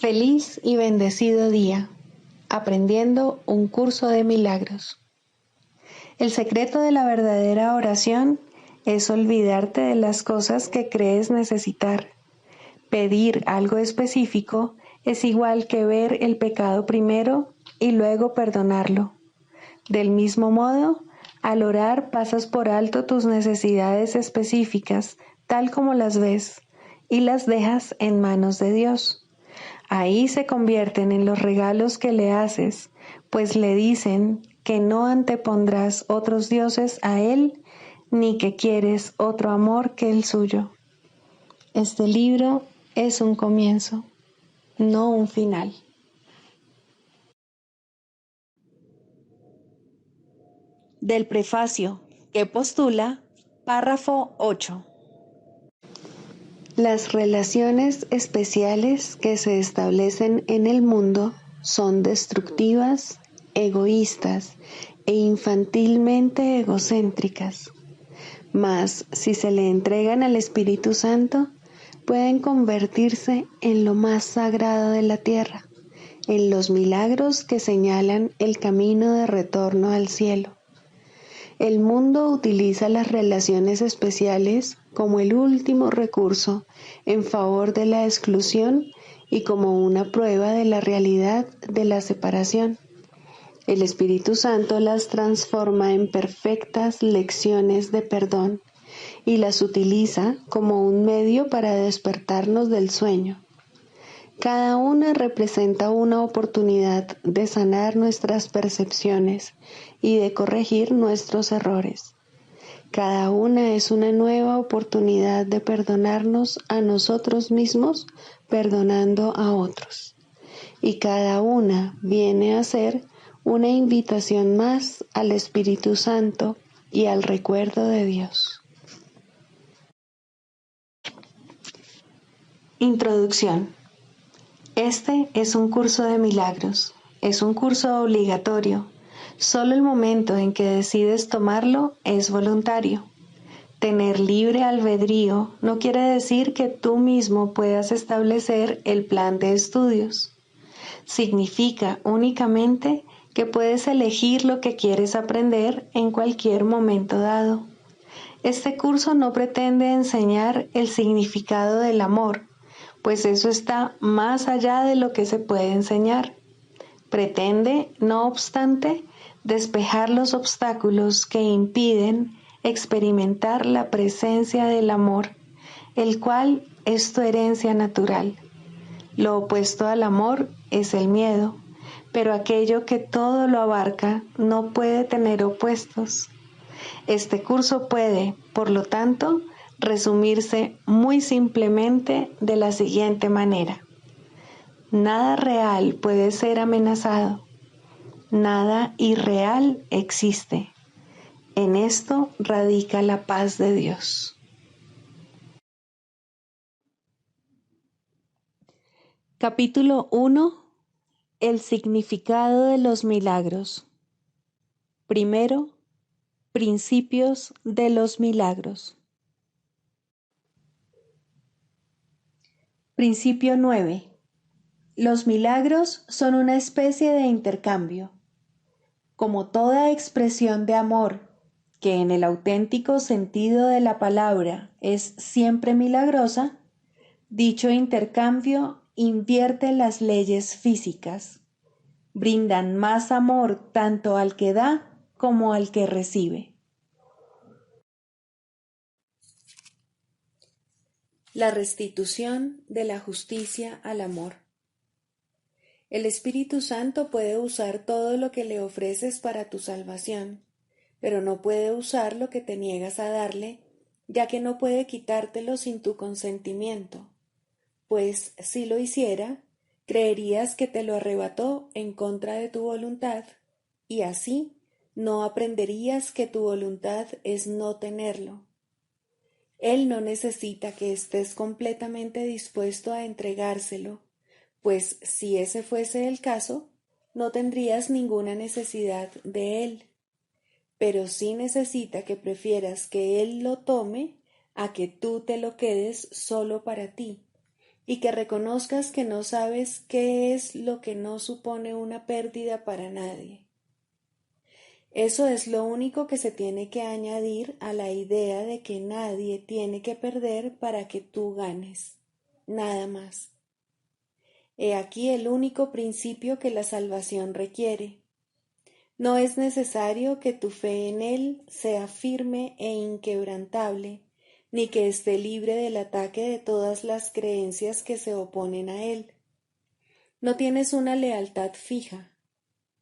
Feliz y bendecido día, aprendiendo un curso de milagros. El secreto de la verdadera oración es olvidarte de las cosas que crees necesitar. Pedir algo específico es igual que ver el pecado primero y luego perdonarlo. Del mismo modo, al orar pasas por alto tus necesidades específicas, tal como las ves, y las dejas en manos de Dios. Ahí se convierten en los regalos que le haces, pues le dicen que no antepondrás otros dioses a Él, ni que quieres otro amor que el suyo. Este libro es un comienzo, no un final. Del prefacio, que postula, párrafo 8. Las relaciones especiales que se establecen en el mundo son destructivas, egoístas e infantilmente egocéntricas. Mas, si se le entregan al Espíritu Santo, pueden convertirse en lo más sagrado de la tierra, en los milagros que señalan el camino de retorno al cielo. El mundo utiliza las relaciones especiales como el último recurso en favor de la exclusión y como una prueba de la realidad de la separación. El Espíritu Santo las transforma en perfectas lecciones de perdón y las utiliza como un medio para despertarnos del sueño. Cada una representa una oportunidad de sanar nuestras percepciones y de corregir nuestros errores. Cada una es una nueva oportunidad de perdonarnos a nosotros mismos, perdonando a otros. Y cada una viene a ser una invitación más al Espíritu Santo y al recuerdo de Dios. Introducción. Este es un curso de milagros, es un curso obligatorio. Solo el momento en que decides tomarlo es voluntario. Tener libre albedrío no quiere decir que tú mismo puedas establecer el plan de estudios. Significa únicamente que puedes elegir lo que quieres aprender en cualquier momento dado. Este curso no pretende enseñar el significado del amor, pues eso está más allá de lo que se puede enseñar. Pretende, no obstante, despejar los obstáculos que impiden experimentar la presencia del amor, el cual es tu herencia natural. Lo opuesto al amor es el miedo, pero aquello que todo lo abarca no puede tener opuestos. Este curso puede, por lo tanto, resumirse muy simplemente de la siguiente manera. Nada real puede ser amenazado. Nada irreal existe. En esto radica la paz de Dios. Capítulo 1. El significado de los milagros. Primero, principios de los milagros. Principio 9. Los milagros son una especie de intercambio. Como toda expresión de amor, que en el auténtico sentido de la palabra es siempre milagrosa, dicho intercambio invierte las leyes físicas. Brindan más amor tanto al que da como al que recibe. La restitución de la justicia al amor. El Espíritu Santo puede usar todo lo que le ofreces para tu salvación, pero no puede usar lo que te niegas a darle, ya que no puede quitártelo sin tu consentimiento, pues si lo hiciera, creerías que te lo arrebató en contra de tu voluntad, y así no aprenderías que tu voluntad es no tenerlo. Él no necesita que estés completamente dispuesto a entregárselo, pues si ese fuese el caso, no tendrías ninguna necesidad de él. Pero sí necesita que prefieras que él lo tome a que tú te lo quedes solo para ti, y que reconozcas que no sabes qué es lo que no supone una pérdida para nadie. Eso es lo único que se tiene que añadir a la idea de que nadie tiene que perder para que tú ganes. Nada más. He aquí el único principio que la salvación requiere. No es necesario que tu fe en Él sea firme e inquebrantable, ni que esté libre del ataque de todas las creencias que se oponen a Él. No tienes una lealtad fija,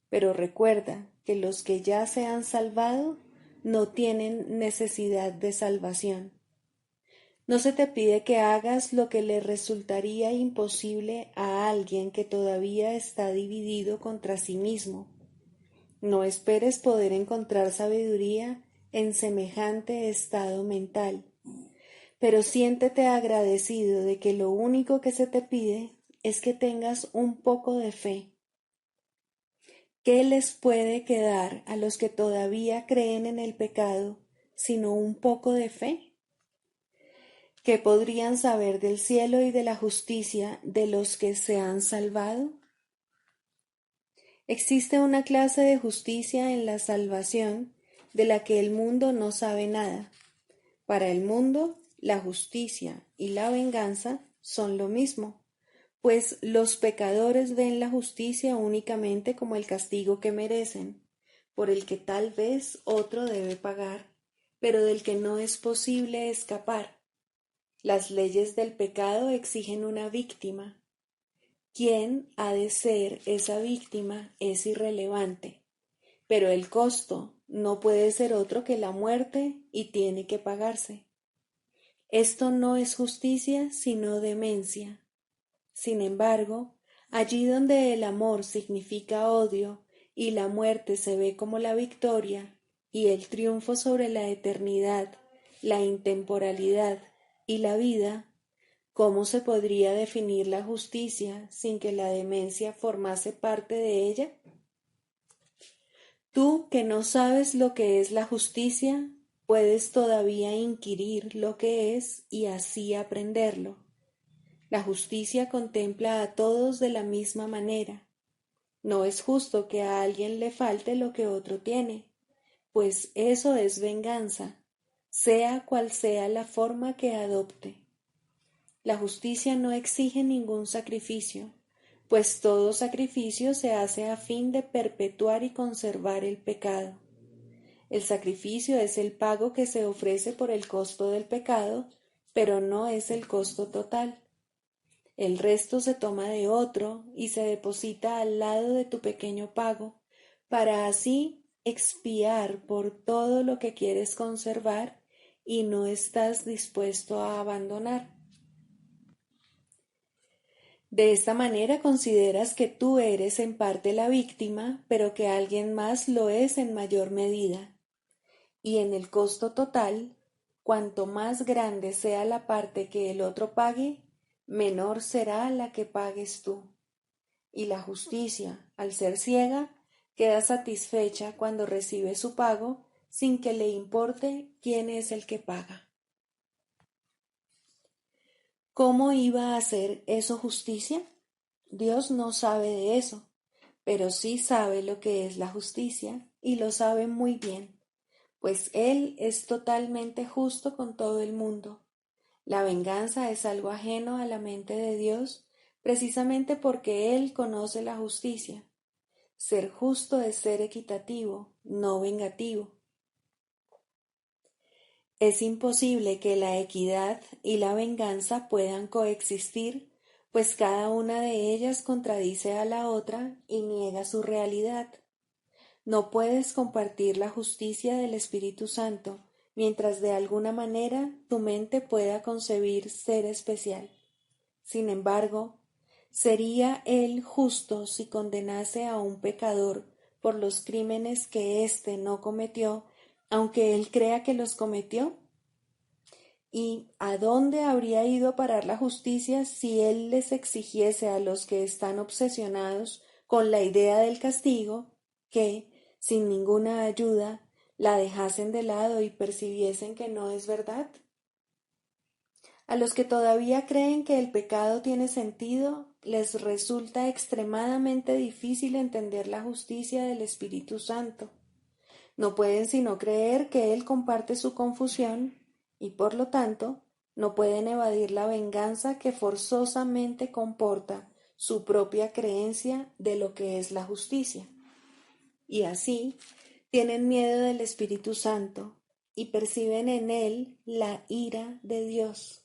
pero recuerda que los que ya se han salvado no tienen necesidad de salvación. No se te pide que hagas lo que le resultaría imposible a alguien que todavía está dividido contra sí mismo. No esperes poder encontrar sabiduría en semejante estado mental, pero siéntete agradecido de que lo único que se te pide es que tengas un poco de fe. ¿Qué les puede quedar a los que todavía creen en el pecado sino un poco de fe? ¿Qué podrían saber del cielo y de la justicia de los que se han salvado? Existe una clase de justicia en la salvación de la que el mundo no sabe nada. Para el mundo, la justicia y la venganza son lo mismo, pues los pecadores ven la justicia únicamente como el castigo que merecen, por el que tal vez otro debe pagar, pero del que no es posible escapar. Las leyes del pecado exigen una víctima. ¿Quién ha de ser esa víctima? Es irrelevante, pero el costo no puede ser otro que la muerte y tiene que pagarse. Esto no es justicia, sino demencia. Sin embargo, allí donde el amor significa odio y la muerte se ve como la victoria y el triunfo sobre la eternidad, la intemporalidad y la vida, ¿cómo se podría definir la justicia sin que la demencia formase parte de ella? Tú que no sabes lo que es la justicia, puedes todavía inquirir lo que es y así aprenderlo. La justicia contempla a todos de la misma manera. No es justo que a alguien le falte lo que otro tiene, pues eso es venganza, sea cual sea la forma que adopte. La justicia no exige ningún sacrificio, pues todo sacrificio se hace a fin de perpetuar y conservar el pecado. El sacrificio es el pago que se ofrece por el costo del pecado, pero no es el costo total. El resto se toma de otro y se deposita al lado de tu pequeño pago, para así expiar por todo lo que quieres conservar y no estás dispuesto a abandonar. De esta manera consideras que tú eres en parte la víctima, pero que alguien más lo es en mayor medida. Y en el costo total, cuanto más grande sea la parte que el otro pague, menor será la que pagues tú. Y la justicia, al ser ciega, queda satisfecha cuando recibe su pago sin que le importe quién es el que paga. ¿Cómo iba a hacer eso justicia? Dios no sabe de eso, pero sí sabe lo que es la justicia y lo sabe muy bien, pues Él es totalmente justo con todo el mundo. La venganza es algo ajeno a la mente de Dios, precisamente porque Él conoce la justicia. Ser justo es ser equitativo, no vengativo. Es imposible que la equidad y la venganza puedan coexistir, pues cada una de ellas contradice a la otra y niega su realidad. No puedes compartir la justicia del Espíritu Santo, mientras de alguna manera tu mente pueda concebir ser especial. Sin embargo, ¿sería Él justo si condenase a un pecador por los crímenes que éste no cometió, aunque él crea que los cometió? ¿Y a dónde habría ido a parar la justicia si Él les exigiese a los que están obsesionados con la idea del castigo que, sin ninguna ayuda, la dejasen de lado y percibiesen que no es verdad? A los que todavía creen que el pecado tiene sentido, les resulta extremadamente difícil entender la justicia del Espíritu Santo. No pueden sino creer que Él comparte su confusión y, por lo tanto, no pueden evadir la venganza que forzosamente comporta su propia creencia de lo que es la justicia. Y así, tienen miedo del Espíritu Santo y perciben en Él la ira de Dios.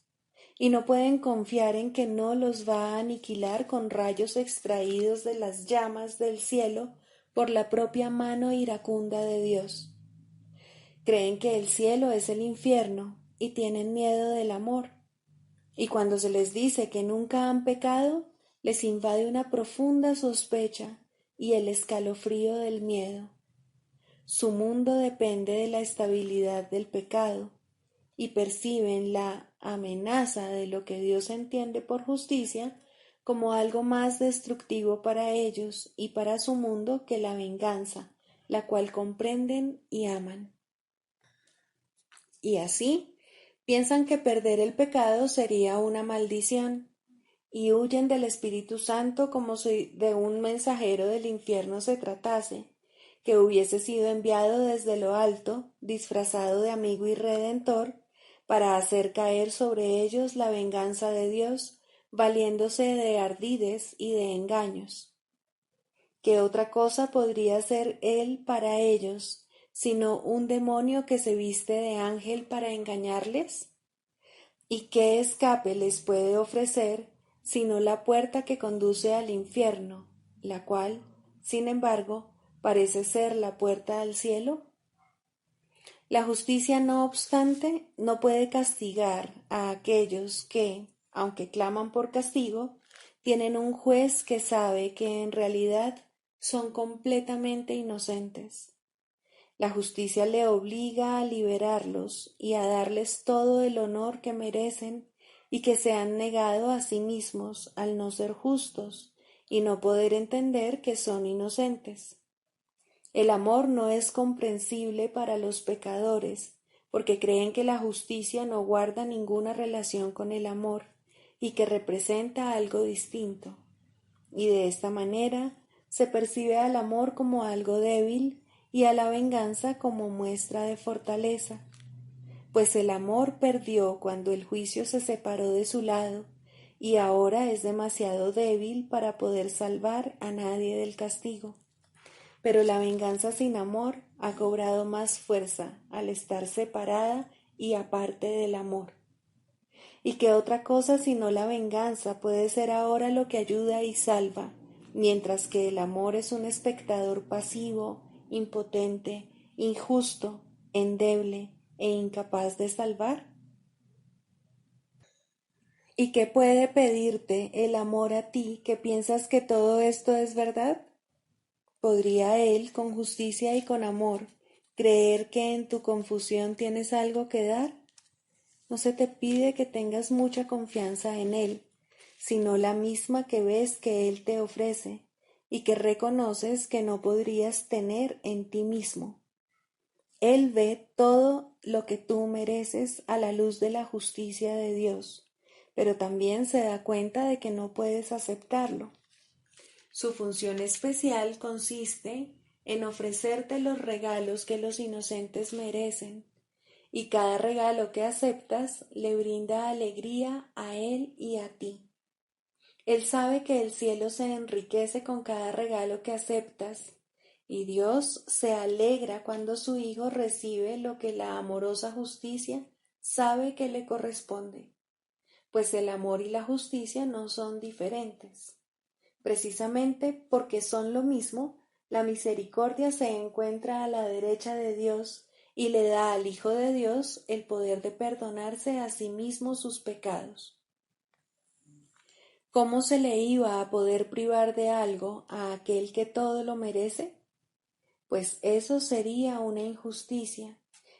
Y no pueden confiar en que no los va a aniquilar con rayos extraídos de las llamas del cielo por la propia mano iracunda de Dios. Creen que el cielo es el infierno y tienen miedo del amor. Y cuando se les dice que nunca han pecado, les invade una profunda sospecha y el escalofrío del miedo. Su mundo depende de la estabilidad del pecado y perciben la amenaza de lo que Dios entiende por justicia como algo más destructivo para ellos y para su mundo que la venganza, la cual comprenden y aman. Y así, piensan que perder el pecado sería una maldición, y huyen del Espíritu Santo como si de un mensajero del infierno se tratase, que hubiese sido enviado desde lo alto, disfrazado de amigo y redentor, para hacer caer sobre ellos la venganza de Dios, valiéndose de ardides y de engaños. ¿Qué otra cosa podría ser él para ellos, sino un demonio que se viste de ángel para engañarles? ¿Y qué escape les puede ofrecer sino la puerta que conduce al infierno, la cual, sin embargo, parece ser la puerta al cielo? La justicia, no obstante, no puede castigar a aquellos que, aunque claman por castigo, tienen un juez que sabe que en realidad son completamente inocentes. La justicia le obliga a liberarlos y a darles todo el honor que merecen y que se han negado a sí mismos al no ser justos y no poder entender que son inocentes. El amor no es comprensible para los pecadores, porque creen que la justicia no guarda ninguna relación con el amor y que representa algo distinto. Y de esta manera se percibe al amor como algo débil y a la venganza como muestra de fortaleza, pues el amor perdió cuando el juicio se separó de su lado y ahora es demasiado débil para poder salvar a nadie del castigo. Pero la venganza sin amor ha cobrado más fuerza al estar separada y aparte del amor. ¿Y qué otra cosa sino la venganza puede ser ahora lo que ayuda y salva, mientras que el amor es un espectador pasivo, impotente, injusto, endeble e incapaz de salvar? ¿Y qué puede pedirte el amor a ti que piensas que todo esto es verdad? ¿Podría él, con justicia y con amor, creer que en tu confusión tienes algo que dar? No se te pide que tengas mucha confianza en él, sino la misma que ves que él te ofrece y que reconoces que no podrías tener en ti mismo. Él ve todo lo que tú mereces a la luz de la justicia de Dios, pero también se da cuenta de que no puedes aceptarlo. Su función especial consiste en ofrecerte los regalos que los inocentes merecen, y cada regalo que aceptas le brinda alegría a él y a ti. Él sabe que el cielo se enriquece con cada regalo que aceptas, y Dios se alegra cuando su Hijo recibe lo que la amorosa justicia sabe que le corresponde, pues el amor y la justicia no son diferentes. Precisamente porque son lo mismo, la misericordia se encuentra a la derecha de Dios y le da al Hijo de Dios el poder de perdonarse a sí mismo sus pecados. ¿Cómo se le iba a poder privar de algo a aquel que todo lo merece? Pues eso sería una injusticia,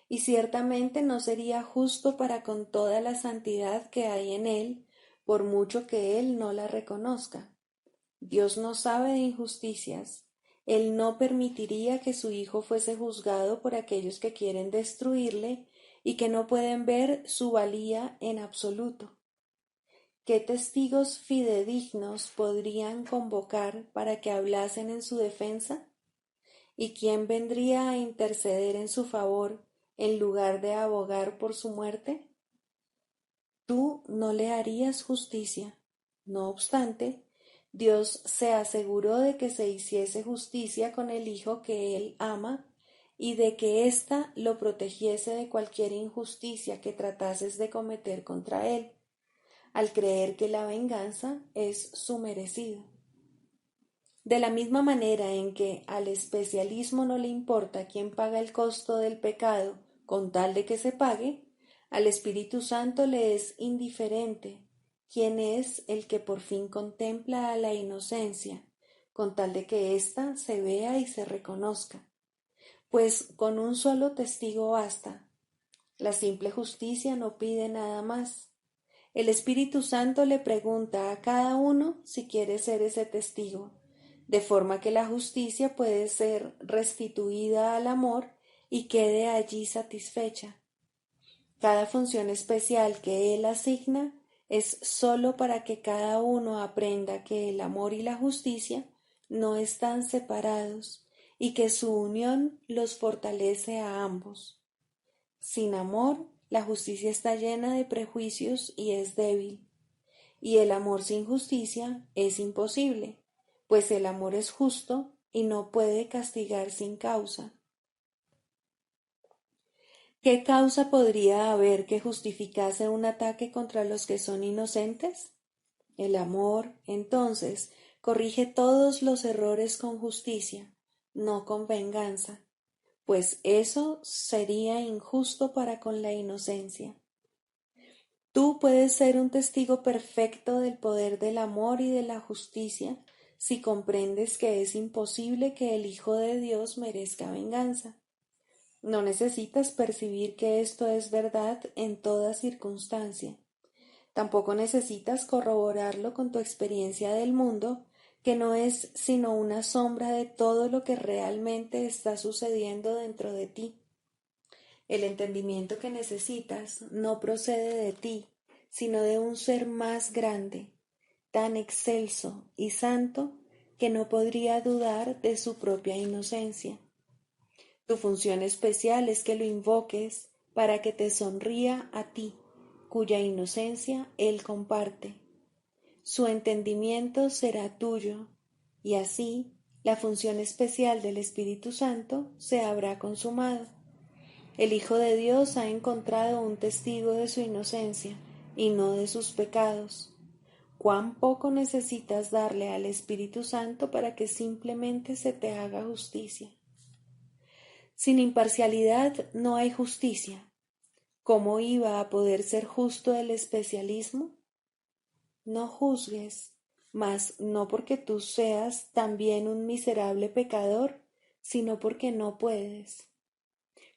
y ciertamente no sería justo para con toda la santidad que hay en él, por mucho que él no la reconozca. Dios no sabe de injusticias. Él no permitiría que su Hijo fuese juzgado por aquellos que quieren destruirle y que no pueden ver su valía en absoluto. ¿Qué testigos fidedignos podrían convocar para que hablasen en su defensa? ¿Y quién vendría a interceder en su favor en lugar de abogar por su muerte? Tú no le harías justicia. No obstante, Dios se aseguró de que se hiciese justicia con el Hijo que Él ama y de que ésta lo protegiese de cualquier injusticia que tratases de cometer contra Él, al creer que la venganza es su merecido. De la misma manera en que al especialismo no le importa quién paga el costo del pecado con tal de que se pague, al Espíritu Santo le es indiferente quién es el que por fin contempla a la inocencia, con tal de que ésta se vea y se reconozca, pues con un solo testigo basta. La simple justicia no pide nada más. El Espíritu Santo le pregunta a cada uno si quiere ser ese testigo, de forma que la justicia puede ser restituida al amor y quede allí satisfecha. Cada función especial que Él asigna es sólo para que cada uno aprenda que el amor y la justicia no están separados y que su unión los fortalece a ambos. Sin amor, la justicia está llena de prejuicios y es débil, y el amor sin justicia es imposible, pues el amor es justo y no puede castigar sin causa. ¿Qué causa podría haber que justificase un ataque contra los que son inocentes? El amor, entonces, corrige todos los errores con justicia, no con venganza, pues eso sería injusto para con la inocencia. Tú puedes ser un testigo perfecto del poder del amor y de la justicia si comprendes que es imposible que el Hijo de Dios merezca venganza. No necesitas percibir que esto es verdad en toda circunstancia. Tampoco necesitas corroborarlo con tu experiencia del mundo, que no es sino una sombra de todo lo que realmente está sucediendo dentro de ti. El entendimiento que necesitas no procede de ti, sino de un ser más grande, tan excelso y santo que no podría dudar de su propia inocencia. Tu función especial es que lo invoques para que te sonría a ti, cuya inocencia Él comparte. Su entendimiento será tuyo, y así la función especial del Espíritu Santo se habrá consumado. El Hijo de Dios ha encontrado un testigo de su inocencia y no de sus pecados. ¿Cuán poco necesitas darle al Espíritu Santo para que simplemente se te haga justicia? Sin imparcialidad no hay justicia. ¿Cómo iba a poder ser justo el especialismo? No juzgues, mas no porque tú seas también un miserable pecador, sino porque no puedes.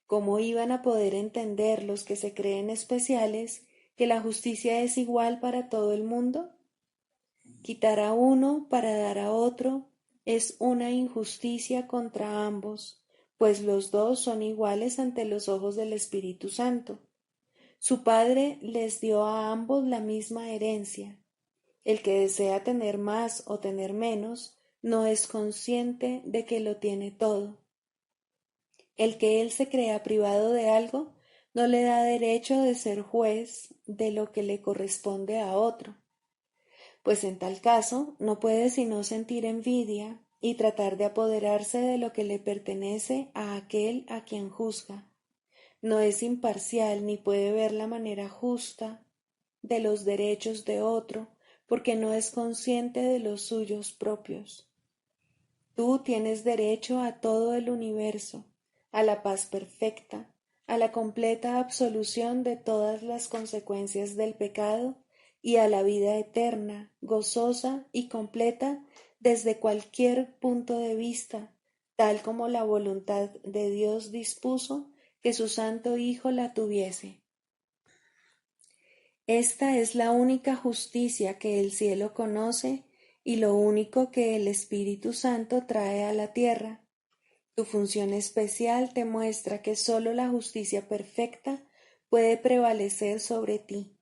¿Cómo iban a poder entender los que se creen especiales que la justicia es igual para todo el mundo? Quitar a uno para dar a otro es una injusticia contra ambos, pues los dos son iguales ante los ojos del Espíritu Santo. Su Padre les dio a ambos la misma herencia. El que desea tener más o tener menos no es consciente de que lo tiene todo. El que él se crea privado de algo no le da derecho de ser juez de lo que le corresponde a otro, pues en tal caso no puede sino sentir envidia y tratar de apoderarse de lo que le pertenece a aquel a quien juzga. No es imparcial ni puede ver la manera justa de los derechos de otro, porque no es consciente de los suyos propios. Tú tienes derecho a todo el universo, a la paz perfecta, a la completa absolución de todas las consecuencias del pecado y a la vida eterna, gozosa y completa desde cualquier punto de vista, tal como la voluntad de Dios dispuso que su Santo Hijo la tuviese. Esta es la única justicia que el cielo conoce y lo único que el Espíritu Santo trae a la tierra. Tu función especial te muestra que sólo la justicia perfecta puede prevalecer sobre ti,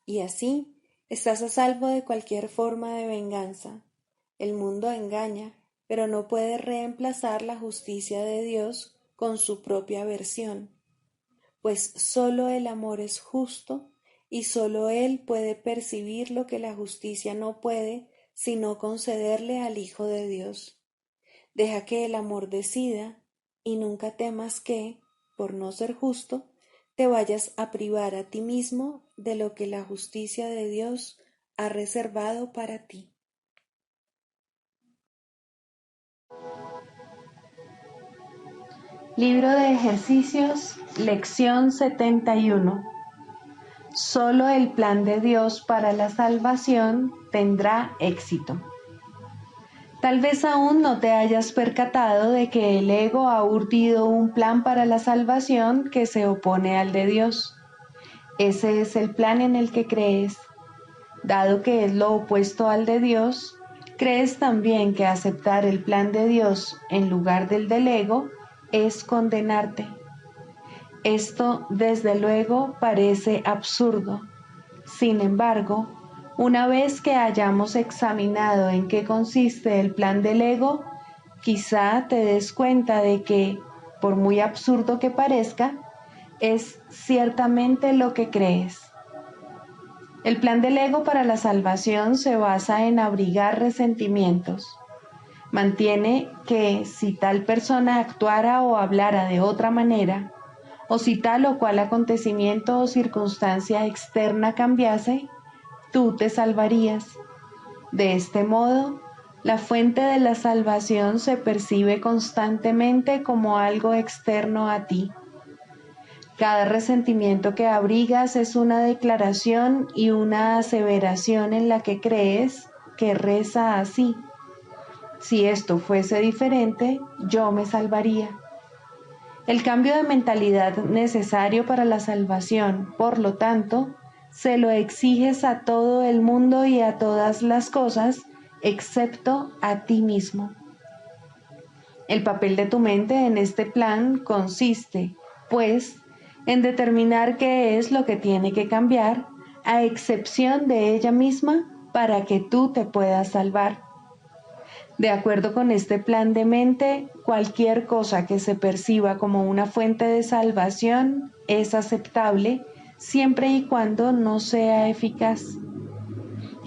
y así estás a salvo de cualquier forma de venganza. El mundo engaña, pero no puede reemplazar la justicia de Dios con su propia versión, pues solo el amor es justo y solo Él puede percibir lo que la justicia no puede, sino concederle al Hijo de Dios. Deja que el amor decida y nunca temas que, por no ser justo, te vayas a privar a ti mismo de lo que la justicia de Dios ha reservado para ti. Libro de Ejercicios, lección 71. Solo el plan de Dios para la salvación tendrá éxito. Tal vez aún no te hayas percatado de que el ego ha urdido un plan para la salvación que se opone al de Dios. Ese es el plan en el que crees. Dado que es lo opuesto al de Dios, crees también que aceptar el plan de Dios en lugar del ego es condenarte. Esto, desde luego, parece absurdo. Sin embargo, una vez que hayamos examinado en qué consiste el plan del ego, quizá te des cuenta de que, por muy absurdo que parezca, es ciertamente lo que crees. El plan del ego para la salvación se basa en abrigar resentimientos. Mantiene que si tal persona actuara o hablara de otra manera, o si tal o cual acontecimiento o circunstancia externa cambiase, tú te salvarías. De este modo, la fuente de la salvación se percibe constantemente como algo externo a ti. Cada resentimiento que abrigas es una declaración y una aseveración en la que crees, que reza así: si esto fuese diferente, yo me salvaría. El cambio de mentalidad necesario para la salvación, por lo tanto, se lo exiges a todo el mundo y a todas las cosas, excepto a ti mismo. El papel de tu mente en este plan consiste, pues, en determinar qué es lo que tiene que cambiar, a excepción de ella misma, para que tú te puedas salvar. De acuerdo con este plan de mente, cualquier cosa que se perciba como una fuente de salvación es aceptable siempre y cuando no sea eficaz.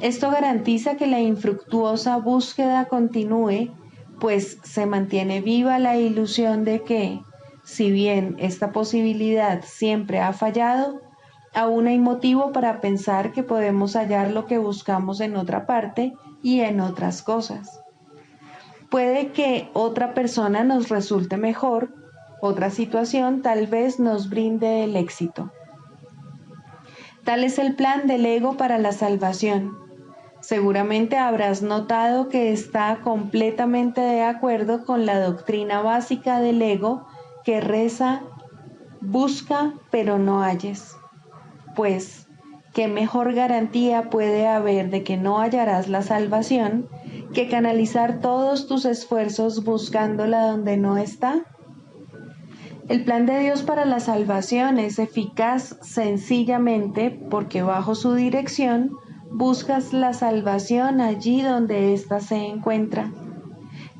Esto garantiza que la infructuosa búsqueda continúe, pues se mantiene viva la ilusión de que, si bien esta posibilidad siempre ha fallado, aún hay motivo para pensar que podemos hallar lo que buscamos en otra parte y en otras cosas. Puede que otra persona nos resulte mejor, otra situación tal vez nos brinde el éxito. Tal es el plan del ego para la salvación. Seguramente habrás notado que está completamente de acuerdo con la doctrina básica del ego que reza: busca pero no halles. Pues, ¿qué mejor garantía puede haber de que no hallarás la salvación que canalizar todos tus esfuerzos buscándola donde no está? El plan de Dios para la salvación es eficaz sencillamente porque bajo su dirección buscas la salvación allí donde ésta se encuentra.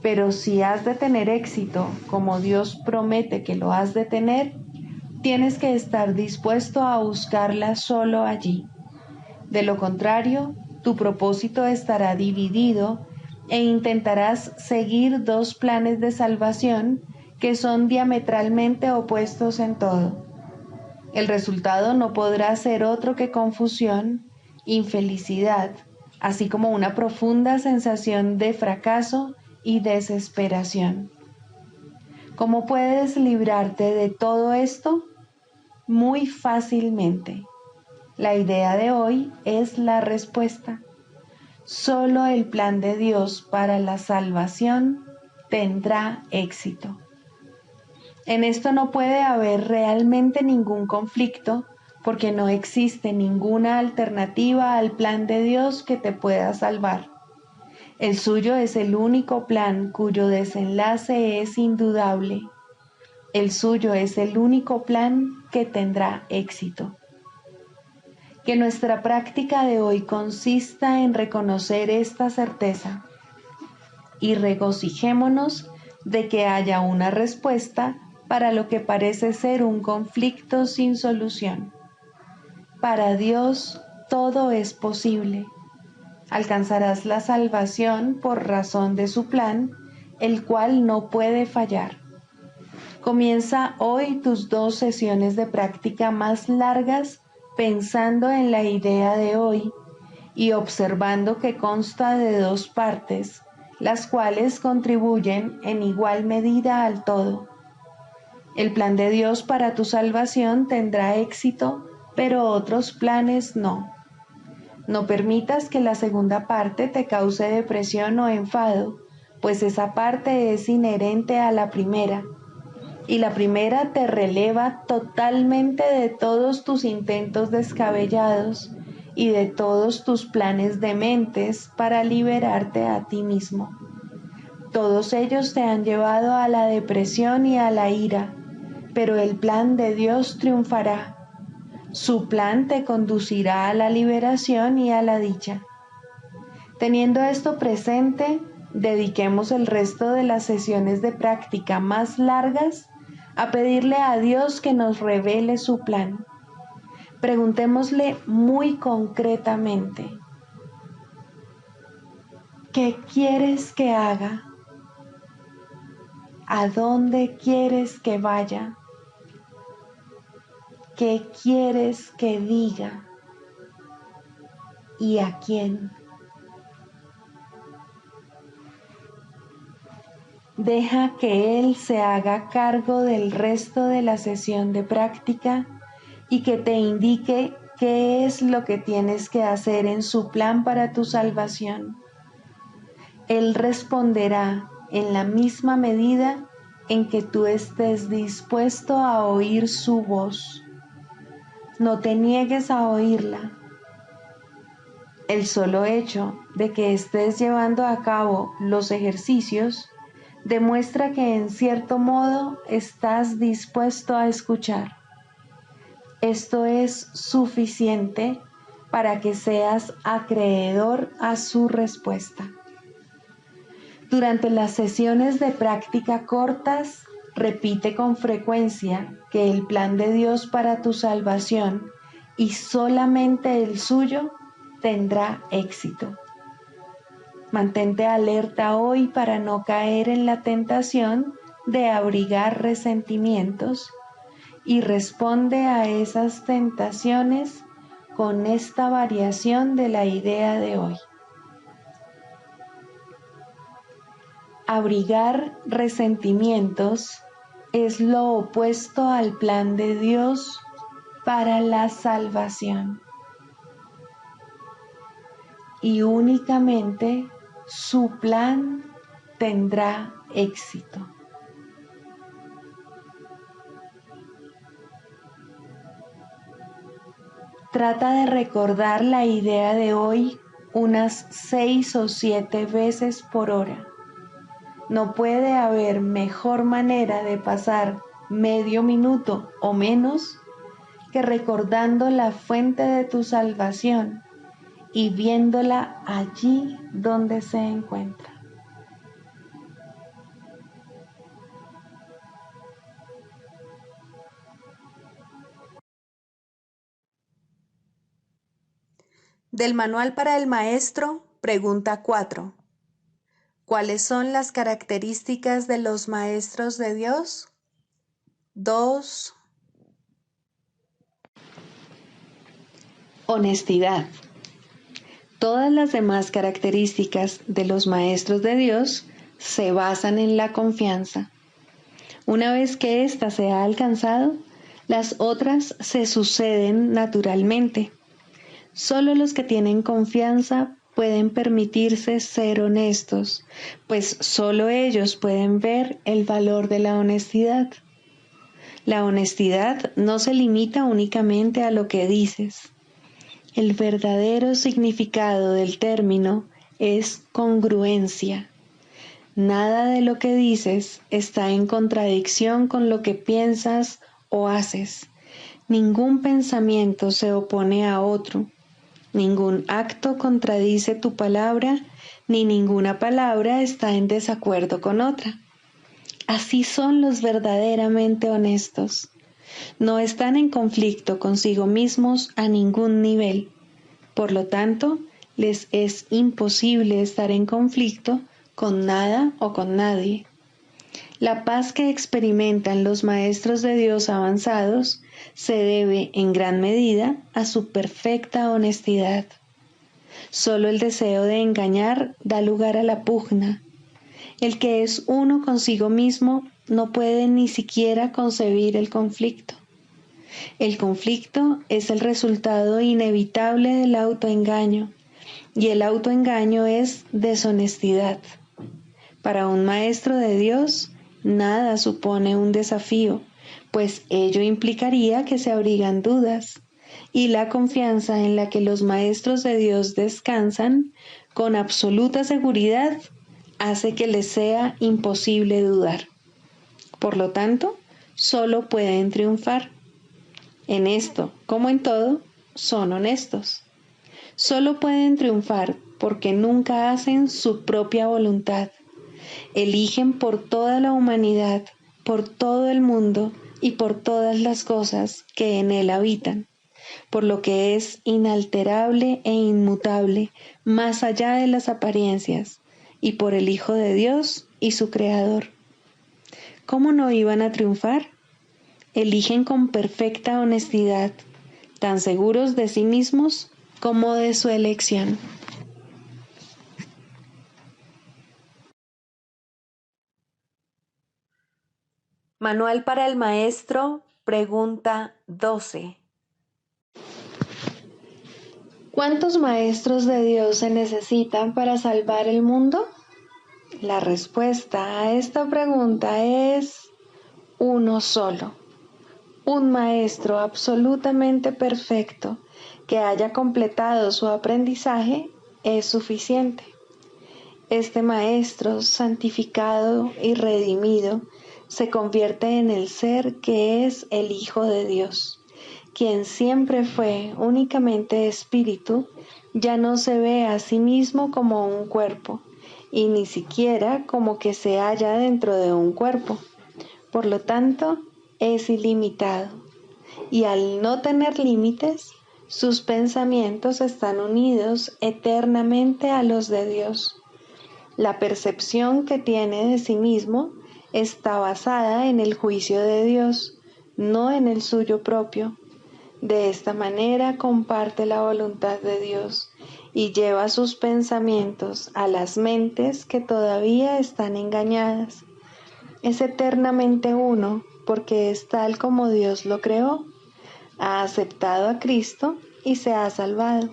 Pero si has de tener éxito, como Dios promete que lo has de tener, tienes que estar dispuesto a buscarla solo allí. De lo contrario, tu propósito estará dividido e intentarás seguir dos planes de salvación que son diametralmente opuestos en todo. El resultado no podrá ser otro que confusión, infelicidad, así como una profunda sensación de fracaso y desesperación. ¿Cómo puedes librarte de todo esto? Muy fácilmente. La idea de hoy es la respuesta. Solo el plan de Dios para la salvación tendrá éxito. En esto no puede haber realmente ningún conflicto, porque no existe ninguna alternativa al plan de Dios que te pueda salvar. El suyo es el único plan cuyo desenlace es indudable. El suyo es el único plan que tendrá éxito. Que nuestra práctica de hoy consista en reconocer esta certeza y regocijémonos de que haya una respuesta para lo que parece ser un conflicto sin solución. Para Dios todo es posible. Alcanzarás la salvación por razón de su plan, el cual no puede fallar. Comienza hoy tus 2 sesiones de práctica más largas pensando en la idea de hoy y observando que consta de 2 partes, las cuales contribuyen en igual medida al todo. El plan de Dios para tu salvación tendrá éxito, pero otros planes no. No permitas que la segunda parte te cause depresión o enfado, pues esa parte es inherente a la primera, y la primera te releva totalmente de todos tus intentos descabellados y de todos tus planes dementes para liberarte a ti mismo. Todos ellos te han llevado a la depresión y a la ira, pero el plan de Dios triunfará. Su plan te conducirá a la liberación y a la dicha. Teniendo esto presente, dediquemos el resto de las sesiones de práctica más largas a pedirle a Dios que nos revele su plan. Preguntémosle muy concretamente: ¿qué quieres que haga? ¿A dónde quieres que vaya? ¿Qué quieres que diga? ¿Y a quién? Deja que Él se haga cargo del resto de la sesión de práctica y que te indique qué es lo que tienes que hacer en su plan para tu salvación. Él responderá en la misma medida en que tú estés dispuesto a oír su voz. No te niegues a oírla. El solo hecho de que estés llevando a cabo los ejercicios demuestra que en cierto modo estás dispuesto a escuchar. Esto es suficiente para que seas acreedor a su respuesta. Durante las sesiones de práctica cortas, repite con frecuencia que el plan de Dios para tu salvación y solamente el suyo tendrá éxito. Mantente alerta hoy para no caer en la tentación de abrigar resentimientos y responde a esas tentaciones con esta variación de la idea de hoy. Abrigar resentimientos es lo opuesto al plan de Dios para la salvación. Y únicamente su plan tendrá éxito. Trata de recordar la idea de hoy unas 6 o 7 veces por hora. No puede haber mejor manera de pasar medio minuto o menos que recordando la fuente de tu salvación y viéndola allí donde se encuentra. Del Manual para el Maestro, pregunta 4. ¿Cuáles son las características de los maestros de Dios? 2. Honestidad. Todas las demás características de los maestros de Dios se basan en la confianza. Una vez que ésta se ha alcanzado, las otras se suceden naturalmente. Solo los que tienen confianza pueden permitirse ser honestos, pues solo ellos pueden ver el valor de la honestidad. La honestidad no se limita únicamente a lo que dices. El verdadero significado del término es congruencia. Nada de lo que dices está en contradicción con lo que piensas o haces. Ningún pensamiento se opone a otro. Ningún acto contradice tu palabra, ni ninguna palabra está en desacuerdo con otra. Así son los verdaderamente honestos. No están en conflicto consigo mismos a ningún nivel. Por lo tanto, les es imposible estar en conflicto con nada o con nadie. La paz que experimentan los maestros de Dios avanzados se debe en gran medida a su perfecta honestidad. Solo el deseo de engañar da lugar a la pugna. El que es uno consigo mismo no puede ni siquiera concebir el conflicto. El conflicto es el resultado inevitable del autoengaño, y el autoengaño es deshonestidad. Para un maestro de Dios, nada supone un desafío, pues ello implicaría que se abrigan dudas, y la confianza en la que los maestros de Dios descansan con absoluta seguridad hace que les sea imposible dudar. Por lo tanto, solo pueden triunfar. En esto, como en todo, son honestos. Solo pueden triunfar porque nunca hacen su propia voluntad. Eligen por toda la humanidad, por todo el mundo y por todas las cosas que en él habitan, por lo que es inalterable e inmutable, más allá de las apariencias, y por el Hijo de Dios y su Creador. ¿Cómo no iban a triunfar? Eligen con perfecta honestidad, tan seguros de sí mismos como de su elección. Manual para el Maestro, pregunta 12. ¿Cuántos maestros de Dios se necesitan para salvar el mundo? La respuesta a esta pregunta es uno solo. Un maestro absolutamente perfecto que haya completado su aprendizaje es suficiente. Este maestro santificado y redimido se convierte en el ser que es el Hijo de Dios, quien siempre fue únicamente espíritu, ya no se ve a sí mismo como un cuerpo, y ni siquiera como que se halla dentro de un cuerpo. Por lo tanto, es ilimitado, y al no tener límites, sus pensamientos están unidos eternamente a los de Dios. La percepción que tiene de sí mismo está basada en el juicio de Dios, no en el suyo propio. De esta manera comparte la voluntad de Dios y lleva sus pensamientos a las mentes que todavía están engañadas. Es eternamente uno porque es tal como Dios lo creó. Ha aceptado a Cristo y se ha salvado.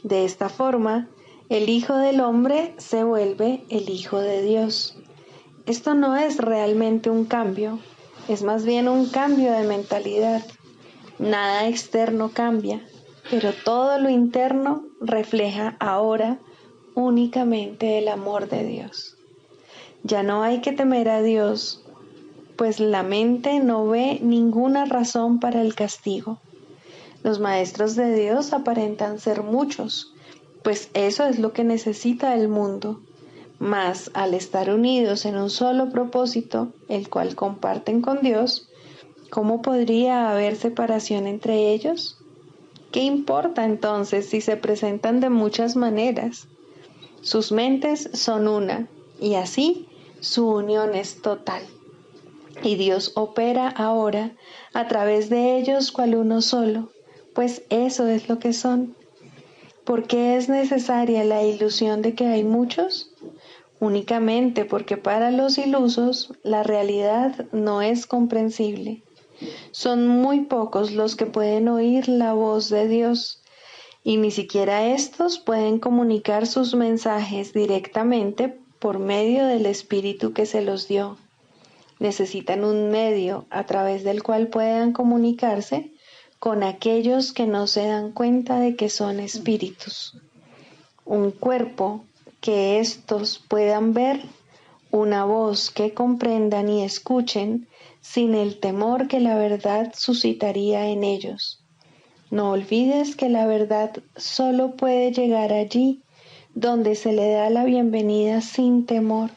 De esta forma, el Hijo del Hombre se vuelve el Hijo de Dios. Esto no es realmente un cambio, es más bien un cambio de mentalidad. Nada externo cambia, pero todo lo interno refleja ahora únicamente el amor de Dios. Ya no hay que temer a Dios, pues la mente no ve ninguna razón para el castigo. Los maestros de Dios aparentan ser muchos, pues eso es lo que necesita el mundo. Mas al estar unidos en un solo propósito, el cual comparten con Dios, ¿cómo podría haber separación entre ellos? ¿Qué importa entonces si se presentan de muchas maneras? Sus mentes son una, y así su unión es total. Y Dios opera ahora a través de ellos cual uno solo, pues eso es lo que son. ¿Por qué es necesaria la ilusión de que hay muchos? Únicamente porque para los ilusos la realidad no es comprensible. Son muy pocos los que pueden oír la voz de Dios, y ni siquiera estos pueden comunicar sus mensajes directamente por medio del Espíritu que se los dio. Necesitan un medio a través del cual puedan comunicarse con aquellos que no se dan cuenta de que son espíritus. Un cuerpo que éstos puedan ver, una voz que comprendan y escuchen sin el temor que la verdad suscitaría en ellos. No olvides que la verdad solo puede llegar allí donde se le da la bienvenida sin temor.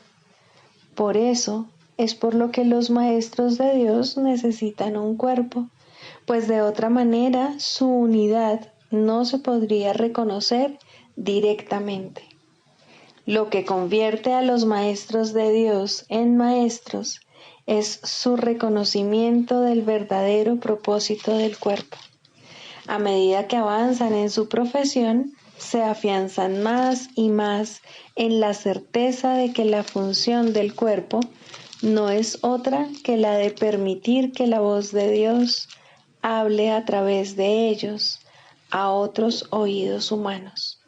Por eso es por lo que los maestros de Dios necesitan un cuerpo, pues de otra manera su unidad no se podría reconocer directamente. Lo que convierte a los maestros de Dios en maestros es su reconocimiento del verdadero propósito del cuerpo. A medida que avanzan en su profesión, se afianzan más y más en la certeza de que la función del cuerpo no es otra que la de permitir que la voz de Dios hable a través de ellos a otros oídos humanos.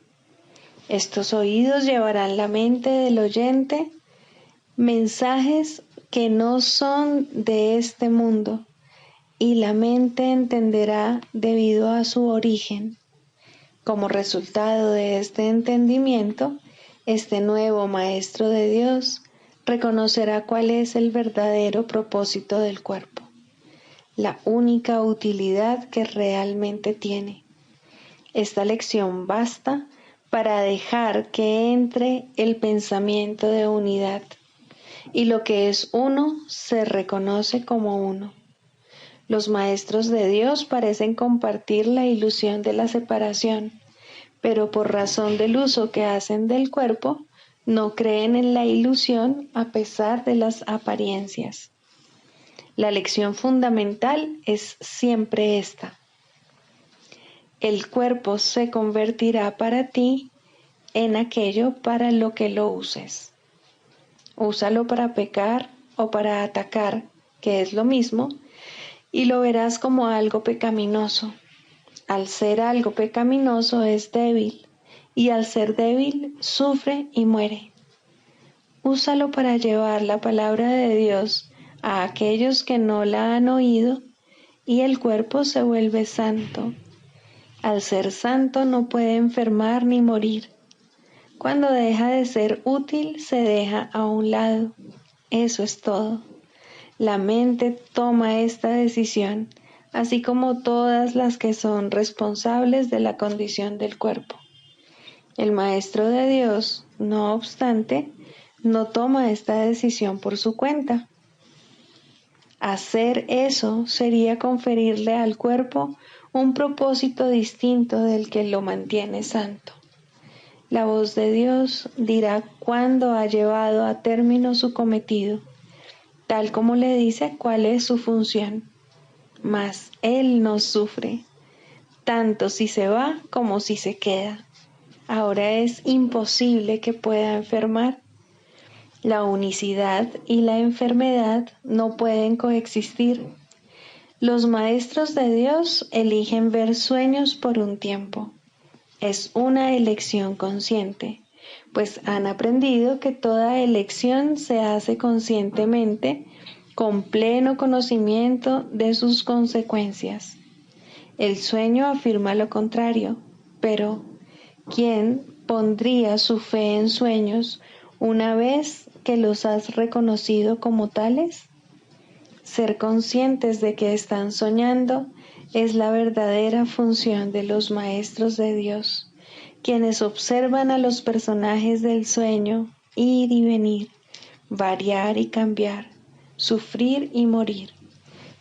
Estos oídos llevarán a la mente del oyente mensajes que no son de este mundo, y la mente entenderá debido a su origen. Como resultado de este entendimiento, este nuevo Maestro de Dios reconocerá cuál es el verdadero propósito del cuerpo, la única utilidad que realmente tiene. Esta lección basta para dejar que entre el pensamiento de unidad, y lo que es uno se reconoce como uno. Los maestros de Dios parecen compartir la ilusión de la separación, pero por razón del uso que hacen del cuerpo, no creen en la ilusión a pesar de las apariencias. La lección fundamental es siempre esta: el cuerpo se convertirá para ti en aquello para lo que lo uses. Úsalo para pecar o para atacar, que es lo mismo, y lo verás como algo pecaminoso. Al ser algo pecaminoso es débil, y al ser débil sufre y muere. Úsalo para llevar la palabra de Dios a aquellos que no la han oído, y el cuerpo se vuelve santo. Al ser santo no puede enfermar ni morir. Cuando deja de ser útil, se deja a un lado. Eso es todo. La mente toma esta decisión, así como todas las que son responsables de la condición del cuerpo. El Maestro de Dios, no obstante, no toma esta decisión por su cuenta. Hacer eso sería conferirle al cuerpo un propósito distinto del que lo mantiene santo. La voz de Dios dirá cuándo ha llevado a término su cometido, tal como le dice cuál es su función. Mas Él no sufre, tanto si se va como si se queda. Ahora es imposible que pueda enfermar. La unicidad y la enfermedad no pueden coexistir. Los maestros de Dios eligen ver sueños por un tiempo. Es una elección consciente, pues han aprendido que toda elección se hace conscientemente, con pleno conocimiento de sus consecuencias. El sueño afirma lo contrario, pero ¿quién pondría su fe en sueños una vez que los has reconocido como tales? Ser conscientes de que están soñando es la verdadera función de los maestros de Dios, quienes observan a los personajes del sueño ir y venir, variar y cambiar, sufrir y morir,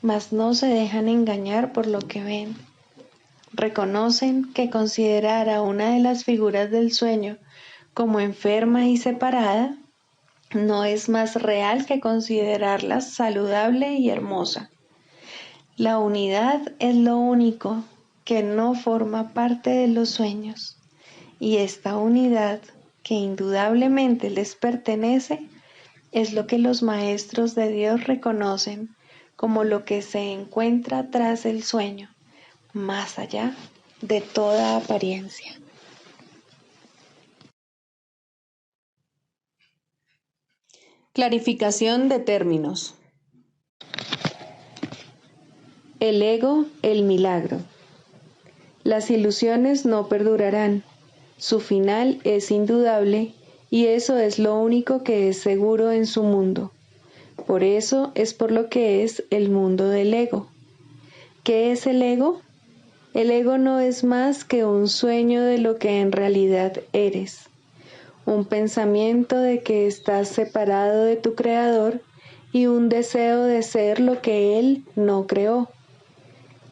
mas no se dejan engañar por lo que ven. Reconocen que considerar a una de las figuras del sueño como enferma y separada no es más real que considerarla saludable y hermosa. La unidad es lo único que no forma parte de los sueños, y esta unidad, que indudablemente les pertenece, es lo que los maestros de Dios reconocen como lo que se encuentra tras el sueño, más allá de toda apariencia. Clarificación de términos. El ego, el milagro. Las ilusiones no perdurarán. Su final es indudable y eso es lo único que es seguro en su mundo. Por eso es por lo que es el mundo del ego. ¿Qué es el ego? El ego no es más que un sueño de lo que en realidad eres, un pensamiento de que estás separado de tu creador y un deseo de ser lo que él no creó.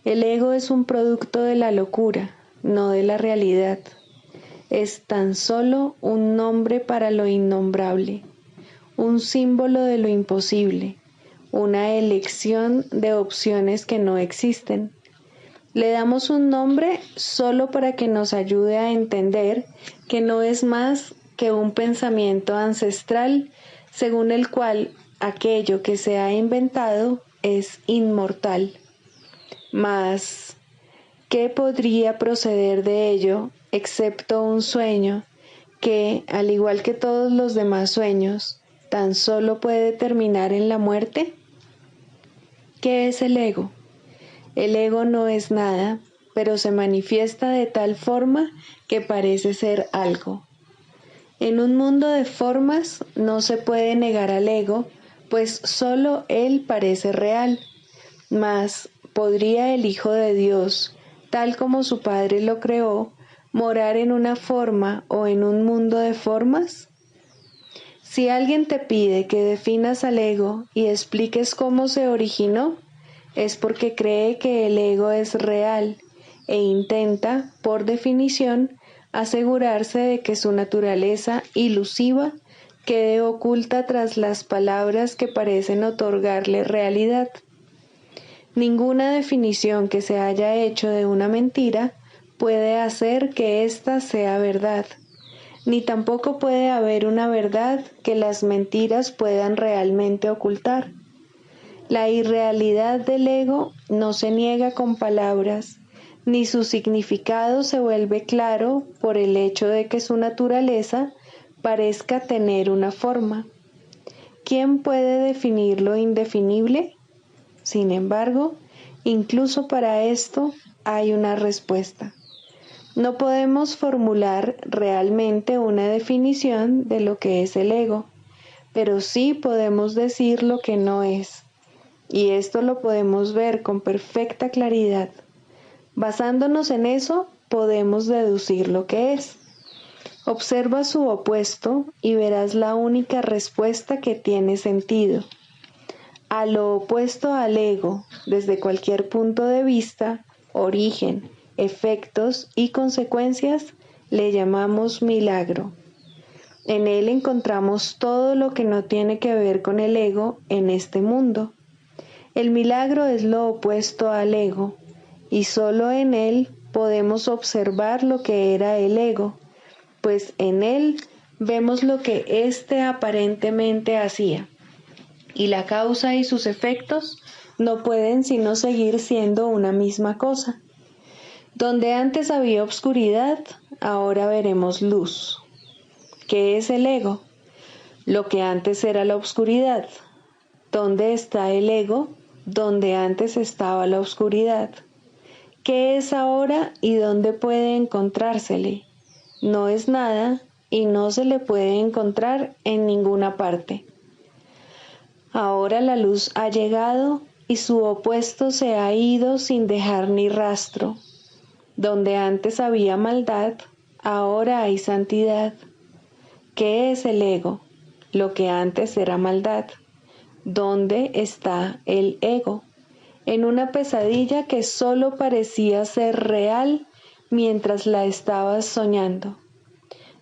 El ego es un producto de la locura, no de la realidad. Es tan solo un nombre para lo innombrable, un símbolo de lo imposible, una elección de opciones que no existen. Le damos un nombre solo para que nos ayude a entender que no es más que un pensamiento ancestral según el cual aquello que se ha inventado es inmortal. Mas, ¿qué podría proceder de ello excepto un sueño que, al igual que todos los demás sueños, tan solo puede terminar en la muerte? ¿Qué es el ego? El ego no es nada, pero se manifiesta de tal forma que parece ser algo. En un mundo de formas no se puede negar al ego, pues solo él parece real. Mas, ¿podría el Hijo de Dios, tal como su Padre lo creó, morar en una forma o en un mundo de formas? Si alguien te pide que definas al ego y expliques cómo se originó, es porque cree que el ego es real e intenta, por definición, asegurarse de que su naturaleza ilusiva quede oculta tras las palabras que parecen otorgarle realidad. Ninguna definición que se haya hecho de una mentira puede hacer que ésta sea verdad, ni tampoco puede haber una verdad que las mentiras puedan realmente ocultar. La irrealidad del ego no se niega con palabras, ni su significado se vuelve claro por el hecho de que su naturaleza parezca tener una forma. ¿Quién puede definir lo indefinible? Sin embargo, incluso para esto hay una respuesta. No podemos formular realmente una definición de lo que es el ego, pero sí podemos decir lo que no es. Y esto lo podemos ver con perfecta claridad. Basándonos en eso, podemos deducir lo que es. Observa su opuesto y verás la única respuesta que tiene sentido. A lo opuesto al ego, desde cualquier punto de vista, origen, efectos y consecuencias, le llamamos milagro. En él encontramos todo lo que no tiene que ver con el ego en este mundo. El milagro es lo opuesto al ego, y solo en él podemos observar lo que era el ego, pues en él vemos lo que éste aparentemente hacía, y la causa y sus efectos no pueden sino seguir siendo una misma cosa. Donde antes había obscuridad, ahora veremos luz. ¿Qué es el ego? Lo que antes era la obscuridad. ¿Dónde está el ego? Donde antes estaba la oscuridad. ¿Qué es ahora y dónde puede encontrársele? No es nada y no se le puede encontrar en ninguna parte. Ahora la luz ha llegado y su opuesto se ha ido sin dejar ni rastro. Donde antes había maldad, ahora hay santidad. ¿Qué es el ego? Lo que antes era maldad. ¿Dónde está el ego? En una pesadilla que solo parecía ser real mientras la estabas soñando.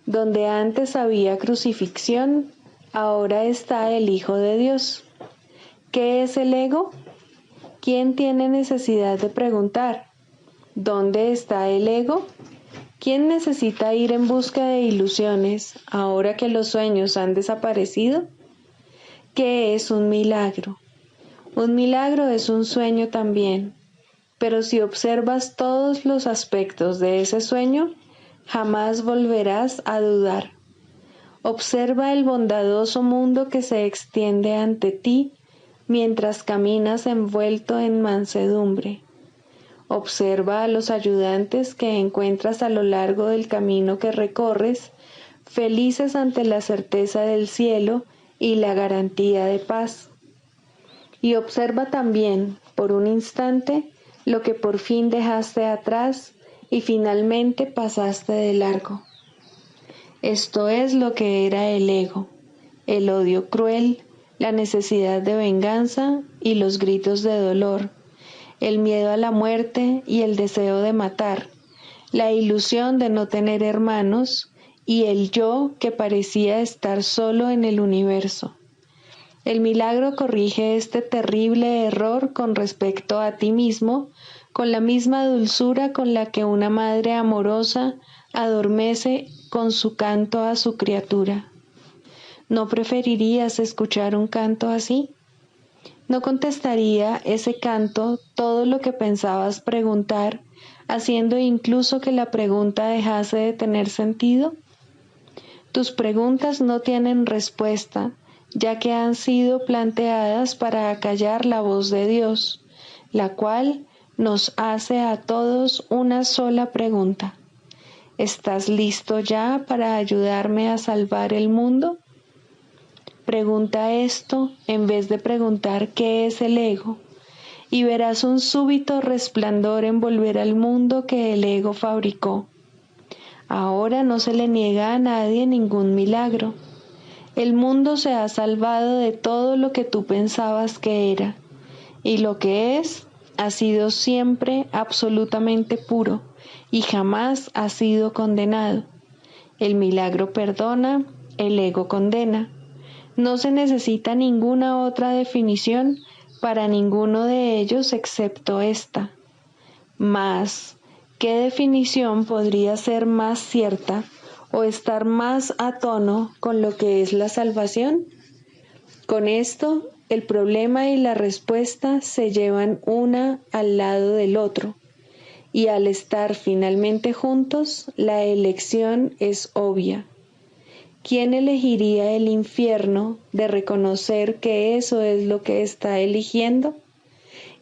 Donde antes había crucifixión, ahora está el Hijo de Dios. ¿Qué es el ego? ¿Quién tiene necesidad de preguntar? ¿Dónde está el ego? ¿Quién necesita ir en busca de ilusiones ahora que los sueños han desaparecido? ¿Qué es un milagro? Un milagro es un sueño también, pero si observas todos los aspectos de ese sueño, jamás volverás a dudar. Observa el bondadoso mundo que se extiende ante ti mientras caminas envuelto en mansedumbre. Observa a los ayudantes que encuentras a lo largo del camino que recorres felices ante la certeza del cielo y la garantía de paz. Y observa también, por un instante, lo que por fin dejaste atrás y finalmente pasaste de largo. Esto es lo que era el ego, el odio cruel, la necesidad de venganza y los gritos de dolor, el miedo a la muerte y el deseo de matar, la ilusión de no tener hermanos y el yo que parecía estar solo en el universo. El milagro corrige este terrible error con respecto a ti mismo, con la misma dulzura con la que una madre amorosa adormece con su canto a su criatura. ¿No preferirías escuchar un canto así? ¿No contestaría ese canto todo lo que pensabas preguntar, haciendo incluso que la pregunta dejase de tener sentido? Tus preguntas no tienen respuesta, ya que han sido planteadas para acallar la voz de Dios, la cual nos hace a todos una sola pregunta. ¿Estás listo ya para ayudarme a salvar el mundo? Pregunta esto en vez de preguntar qué es el ego, y verás un súbito resplandor envolver al mundo que el ego fabricó. Ahora no se le niega a nadie ningún milagro. El mundo se ha salvado de todo lo que tú pensabas que era, y lo que es ha sido siempre absolutamente puro y jamás ha sido condenado. El milagro perdona, el ego condena. No se necesita ninguna otra definición para ninguno de ellos excepto esta. Mas, ¿qué definición podría ser más cierta o estar más a tono con lo que es la salvación? Con esto, el problema y la respuesta se llevan una al lado del otro, y al estar finalmente juntos, la elección es obvia. ¿Quién elegiría el infierno de reconocer que eso es lo que está eligiendo?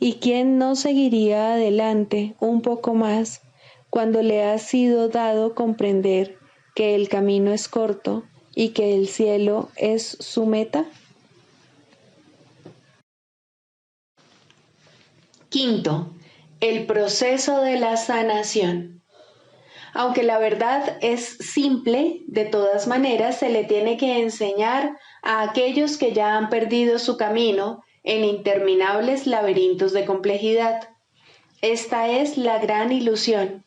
¿Y quién no seguiría adelante un poco más cuando le ha sido dado comprender que el camino es corto y que el cielo es su meta? Quinto, el proceso de la sanación. Aunque la verdad es simple, de todas maneras se le tiene que enseñar a aquellos que ya han perdido su camino en interminables laberintos de complejidad. Esta es la gran ilusión.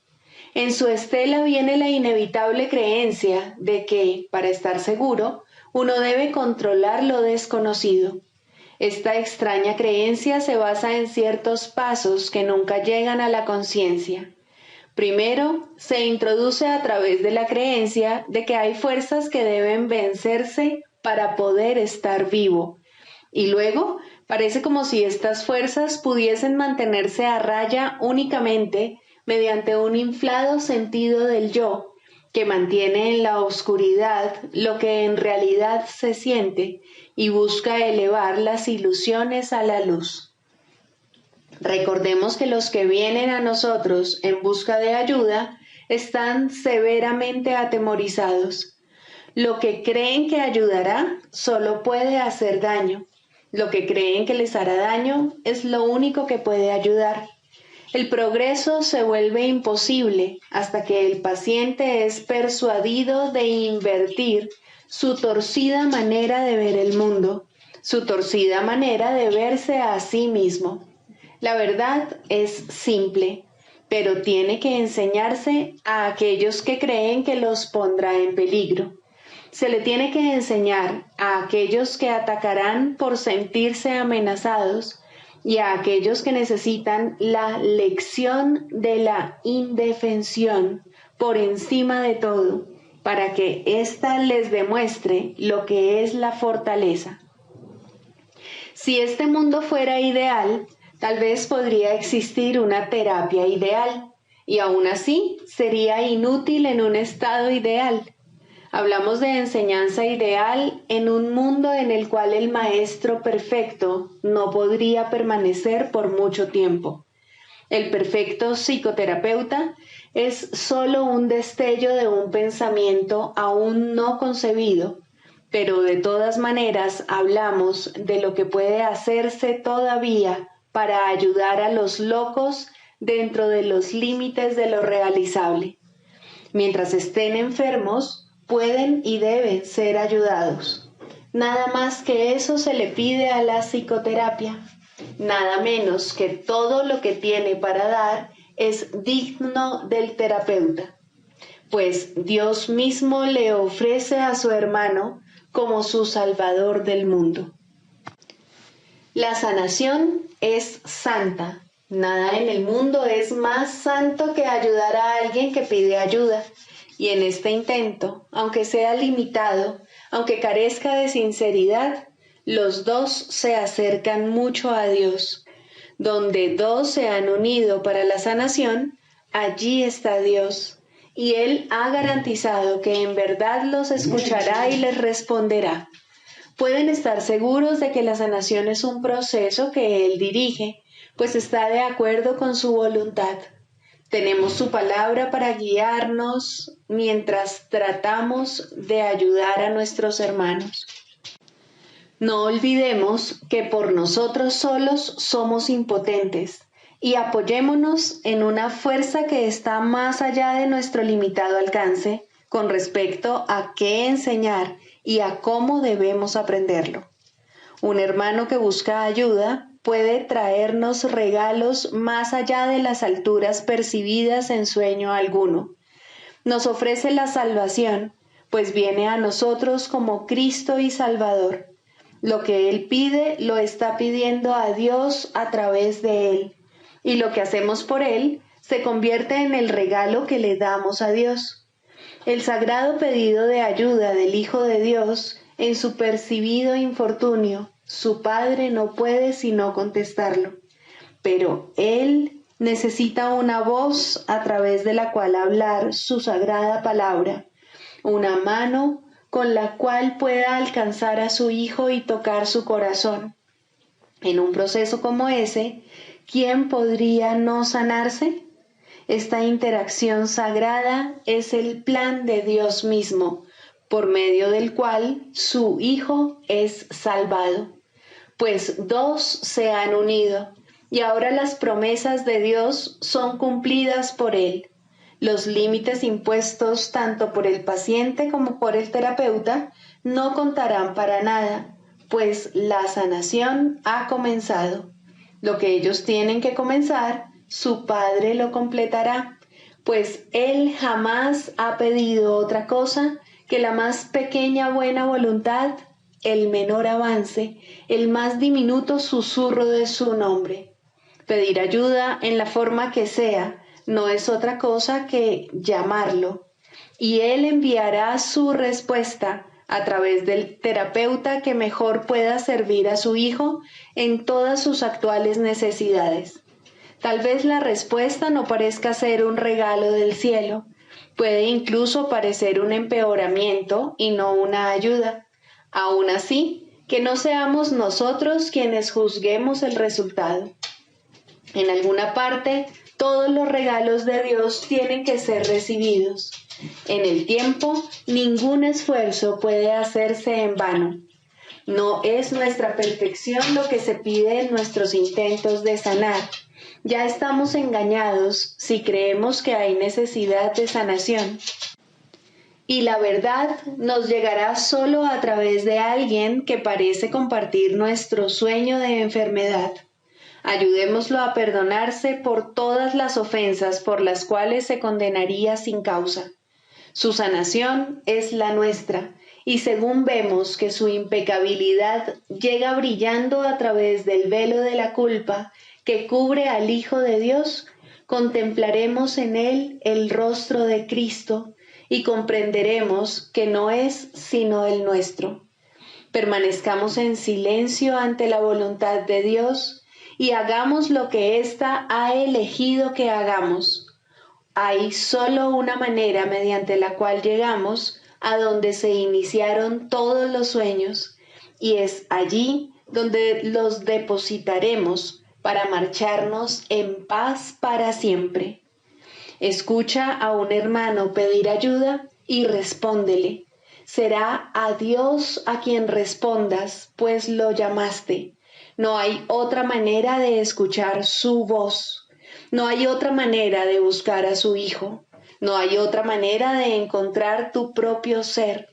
En su estela viene la inevitable creencia de que, para estar seguro, uno debe controlar lo desconocido. Esta extraña creencia se basa en ciertos pasos que nunca llegan a la conciencia. Primero, se introduce a través de la creencia de que hay fuerzas que deben vencerse para poder estar vivo. Y luego, parece como si estas fuerzas pudiesen mantenerse a raya únicamente mediante un inflado sentido del yo, que mantiene en la oscuridad lo que en realidad se siente y busca elevar las ilusiones a la luz. Recordemos que los que vienen a nosotros en busca de ayuda están severamente atemorizados. Lo que creen que ayudará solo puede hacer daño. Lo que creen que les hará daño es lo único que puede ayudar. El progreso se vuelve imposible hasta que el paciente es persuadido de invertir su torcida manera de ver el mundo, su torcida manera de verse a sí mismo. La verdad es simple, pero tiene que enseñarse a aquellos que creen que los pondrá en peligro. Se le tiene que enseñar a aquellos que atacarán por sentirse amenazados y a aquellos que necesitan la lección de la indefensión por encima de todo, para que ésta les demuestre lo que es la fortaleza. Si este mundo fuera ideal, tal vez podría existir una terapia ideal, y aún así sería inútil en un estado ideal. Hablamos de enseñanza ideal en un mundo en el cual el maestro perfecto no podría permanecer por mucho tiempo. El perfecto psicoterapeuta es solo un destello de un pensamiento aún no concebido, pero de todas maneras hablamos de lo que puede hacerse todavía para ayudar a los locos dentro de los límites de lo realizable. Mientras estén enfermos, pueden y deben ser ayudados. Nada más que eso se le pide a la psicoterapia. Nada menos que todo lo que tiene para dar es digno del terapeuta, pues Dios mismo le ofrece a su hermano como su Salvador del mundo. La sanación es santa. Nada en el mundo es más santo que ayudar a alguien que pide ayuda. Y en este intento, aunque sea limitado, aunque carezca de sinceridad, los dos se acercan mucho a Dios. Donde dos se han unido para la sanación, allí está Dios. Y Él ha garantizado que en verdad los escuchará y les responderá. Pueden estar seguros de que la sanación es un proceso que Él dirige, pues está de acuerdo con su voluntad. Tenemos su palabra para guiarnos mientras tratamos de ayudar a nuestros hermanos. No olvidemos que por nosotros solos somos impotentes y apoyémonos en una fuerza que está más allá de nuestro limitado alcance con respecto a qué enseñar y a cómo debemos aprenderlo. Un hermano que busca ayuda puede traernos regalos más allá de las alturas percibidas en sueño alguno. Nos ofrece la salvación, pues viene a nosotros como Cristo y Salvador. Lo que Él pide lo está pidiendo a Dios a través de Él, y lo que hacemos por Él se convierte en el regalo que le damos a Dios. El sagrado pedido de ayuda del Hijo de Dios en su percibido infortunio, su Padre no puede sino contestarlo, pero Él necesita una voz a través de la cual hablar su sagrada palabra, una mano con la cual pueda alcanzar a su Hijo y tocar su corazón. En un proceso como ese, ¿quién podría no sanarse? Esta interacción sagrada es el plan de Dios mismo, por medio del cual su Hijo es salvado. Pues dos se han unido, y ahora las promesas de Dios son cumplidas por Él. Los límites impuestos tanto por el paciente como por el terapeuta no contarán para nada, pues la sanación ha comenzado. Lo que ellos tienen que comenzar, su Padre lo completará, pues Él jamás ha pedido otra cosa que la más pequeña buena voluntad, el menor avance, el más diminuto susurro de su nombre. Pedir ayuda en la forma que sea no es otra cosa que llamarlo, y Él enviará su respuesta a través del terapeuta que mejor pueda servir a su hijo en todas sus actuales necesidades. Tal vez la respuesta no parezca ser un regalo del cielo, puede incluso parecer un empeoramiento y no una ayuda. Aún así, que no seamos nosotros quienes juzguemos el resultado. En alguna parte, todos los regalos de Dios tienen que ser recibidos. En el tiempo, ningún esfuerzo puede hacerse en vano. No es nuestra perfección lo que se pide en nuestros intentos de sanar. Ya estamos engañados si creemos que hay necesidad de sanación. Y la verdad nos llegará solo a través de alguien que parece compartir nuestro sueño de enfermedad. Ayudémoslo a perdonarse por todas las ofensas por las cuales se condenaría sin causa. Su sanación es la nuestra, y según vemos que su impecabilidad llega brillando a través del velo de la culpa que cubre al Hijo de Dios, contemplaremos en él el rostro de Cristo y comprenderemos que no es sino el nuestro. Permanezcamos en silencio ante la voluntad de Dios y hagamos lo que ésta ha elegido que hagamos. Hay solo una manera mediante la cual llegamos a donde se iniciaron todos los sueños, y es allí donde los depositaremos para marcharnos en paz para siempre. Escucha a un hermano pedir ayuda y respóndele. Será a Dios a quien respondas, pues lo llamaste. No hay otra manera de escuchar su voz. No hay otra manera de buscar a su Hijo. No hay otra manera de encontrar tu propio ser.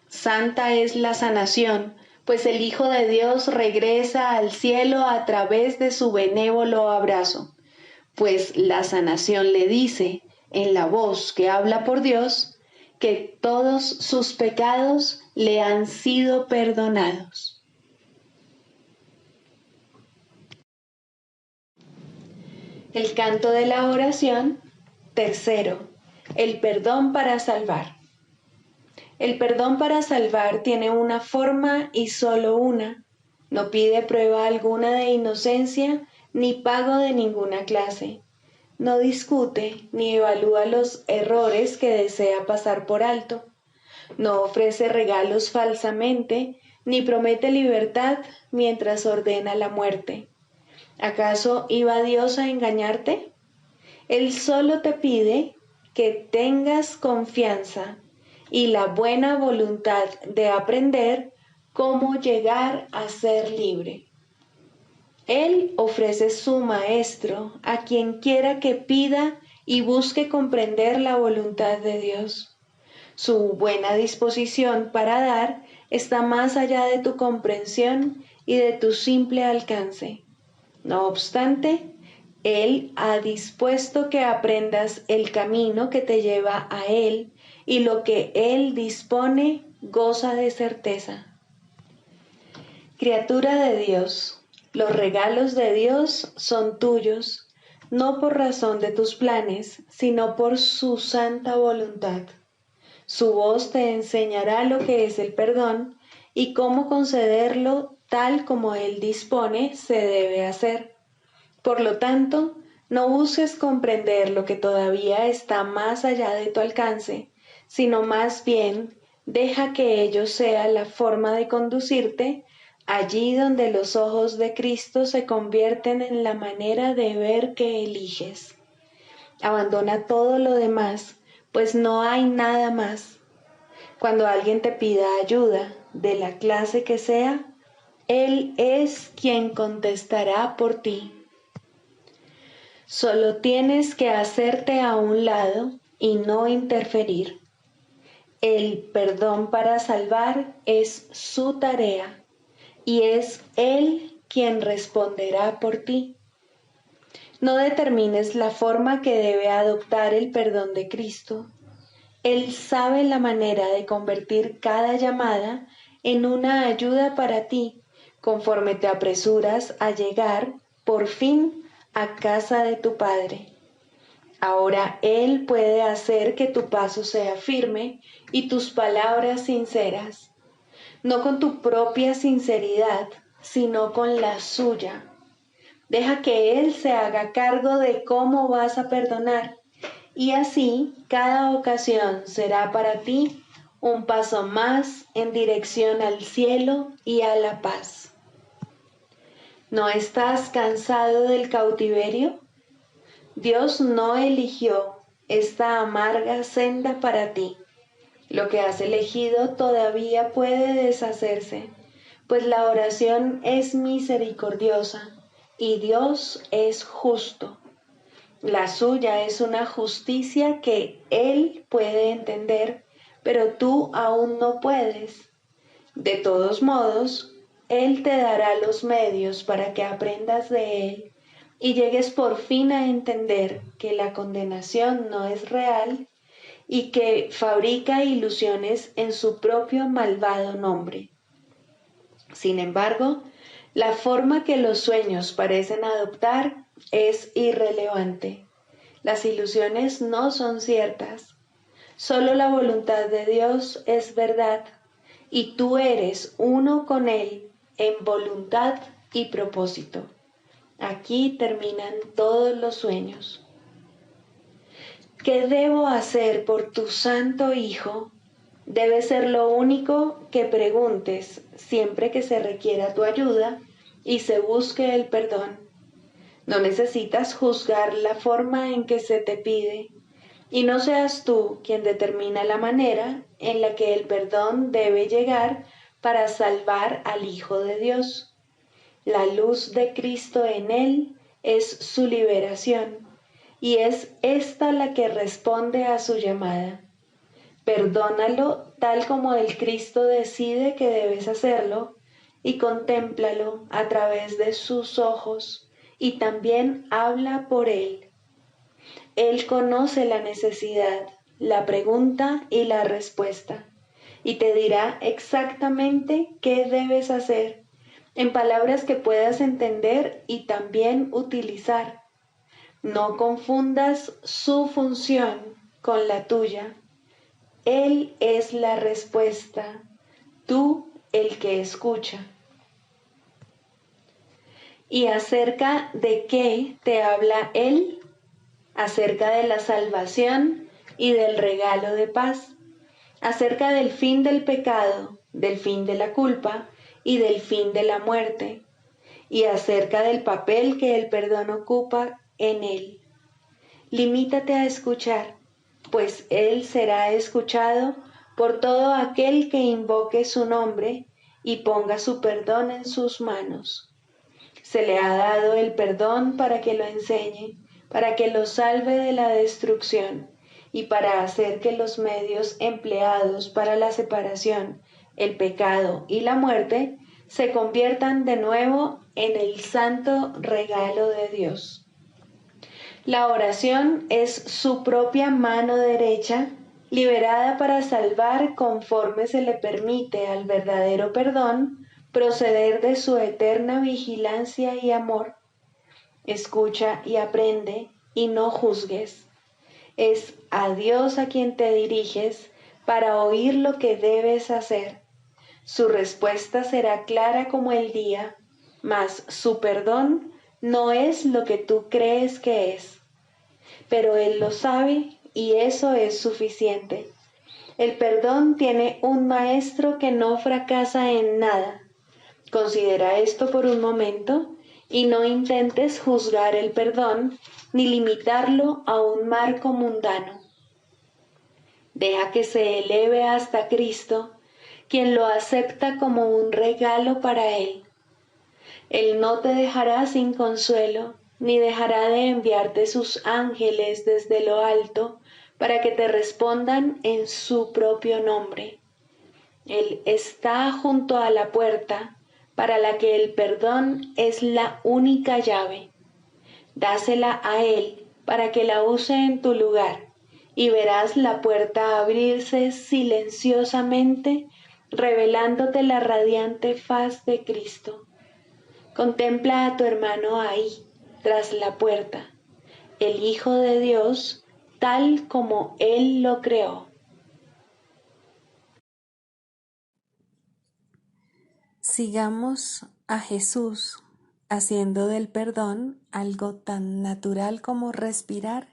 Santa es la sanación, pues el Hijo de Dios regresa al cielo a través de su benévolo abrazo. Pues la sanación le dice, en la voz que habla por Dios, que todos sus pecados le han sido perdonados. El canto de la oración, tercero, el perdón para salvar. El perdón para salvar tiene una forma y solo una. No pide prueba alguna de inocencia ni pago de ninguna clase. No discute ni evalúa los errores que desea pasar por alto. No ofrece regalos falsamente ni promete libertad mientras ordena la muerte. ¿Acaso iba Dios a engañarte? Él solo te pide que tengas confianza y la buena voluntad de aprender cómo llegar a ser libre. Él ofrece su maestro a quien quiera que pida y busque comprender la voluntad de Dios. Su buena disposición para dar está más allá de tu comprensión y de tu simple alcance. No obstante, Él ha dispuesto que aprendas el camino que te lleva a Él, y lo que Él dispone goza de certeza. Criatura de Dios, los regalos de Dios son tuyos, no por razón de tus planes, sino por su santa voluntad. Su voz te enseñará lo que es el perdón y cómo concederlo tal como Él dispone se debe hacer. Por lo tanto, no busques comprender lo que todavía está más allá de tu alcance, sino más bien deja que ello sea la forma de conducirte allí donde los ojos de Cristo se convierten en la manera de ver que eliges. Abandona todo lo demás, pues no hay nada más. Cuando alguien te pida ayuda, de la clase que sea, Él es quien contestará por ti. Solo tienes que hacerte a un lado y no interferir. El perdón para salvar es su tarea y es Él quien responderá por ti. No determines la forma que debe adoptar el perdón de Cristo. Él sabe la manera de convertir cada llamada en una ayuda para ti, conforme te apresuras a llegar, por fin, a casa de tu Padre. Ahora Él puede hacer que tu paso sea firme y tus palabras sinceras, no con tu propia sinceridad, sino con la suya. Deja que Él se haga cargo de cómo vas a perdonar, y así cada ocasión será para ti un paso más en dirección al cielo y a la paz. ¿No estás cansado del cautiverio? Dios no eligió esta amarga senda para ti. Lo que has elegido todavía puede deshacerse, pues la oración es misericordiosa y Dios es justo. La suya es una justicia que Él puede entender, pero tú aún no puedes. De todos modos, Él te dará los medios para que aprendas de Él y llegues por fin a entender que la condenación no es real y que fabrica ilusiones en su propio malvado nombre. Sin embargo, la forma que los sueños parecen adoptar es irrelevante. Las ilusiones no son ciertas. Solo la voluntad de Dios es verdad y tú eres uno con Él en voluntad y propósito. Aquí terminan todos los sueños. ¿Qué debo hacer por tu Santo Hijo? Debe ser lo único que preguntes siempre que se requiera tu ayuda y se busque el perdón. No necesitas juzgar la forma en que se te pide, y no seas tú quien determina la manera en la que el perdón debe llegar para salvar al Hijo de Dios. La luz de Cristo en él es su liberación, y es esta la que responde a su llamada. Perdónalo tal como el Cristo decide que debes hacerlo, y contémplalo a través de sus ojos, y también habla por él. Él conoce la necesidad, la pregunta y la respuesta, y te dirá exactamente qué debes hacer, en palabras que puedas entender y también utilizar. No confundas su función con la tuya. Él es la respuesta, tú el que escucha. ¿Y acerca de qué te habla Él? Acerca de la salvación y del regalo de paz, acerca del fin del pecado, del fin de la culpa y del fin de la muerte, y acerca del papel que el perdón ocupa en él. Limítate a escuchar, pues Él será escuchado por todo aquel que invoque su nombre y ponga su perdón en sus manos. Se le ha dado el perdón para que lo enseñe, para que lo salve de la destrucción y para hacer que los medios empleados para la separación, el pecado y la muerte se conviertan de nuevo en el santo regalo de Dios. La oración es su propia mano derecha, liberada para salvar conforme se le permite al verdadero perdón proceder de su eterna vigilancia y amor. Escucha y aprende y no juzgues. Es a Dios a quien te diriges para oír lo que debes hacer. Su respuesta será clara como el día, mas su perdón no es lo que tú crees que es. Pero Él lo sabe y eso es suficiente. El perdón tiene un maestro que no fracasa en nada. Considera esto por un momento y no intentes juzgar el perdón ni limitarlo a un marco mundano. Deja que se eleve hasta Cristo, quien lo acepta como un regalo para Él. Él no te dejará sin consuelo, ni dejará de enviarte sus ángeles desde lo alto para que te respondan en su propio nombre. Él está junto a la puerta, para la que el perdón es la única llave. Dásela a Él para que la use en tu lugar, y verás la puerta abrirse silenciosamente, revelándote la radiante faz de Cristo. Contempla a tu hermano ahí, tras la puerta, el Hijo de Dios, tal como Él lo creó. Sigamos a Jesús haciendo del perdón algo tan natural como respirar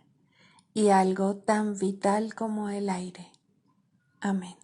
y algo tan vital como el aire. Amén.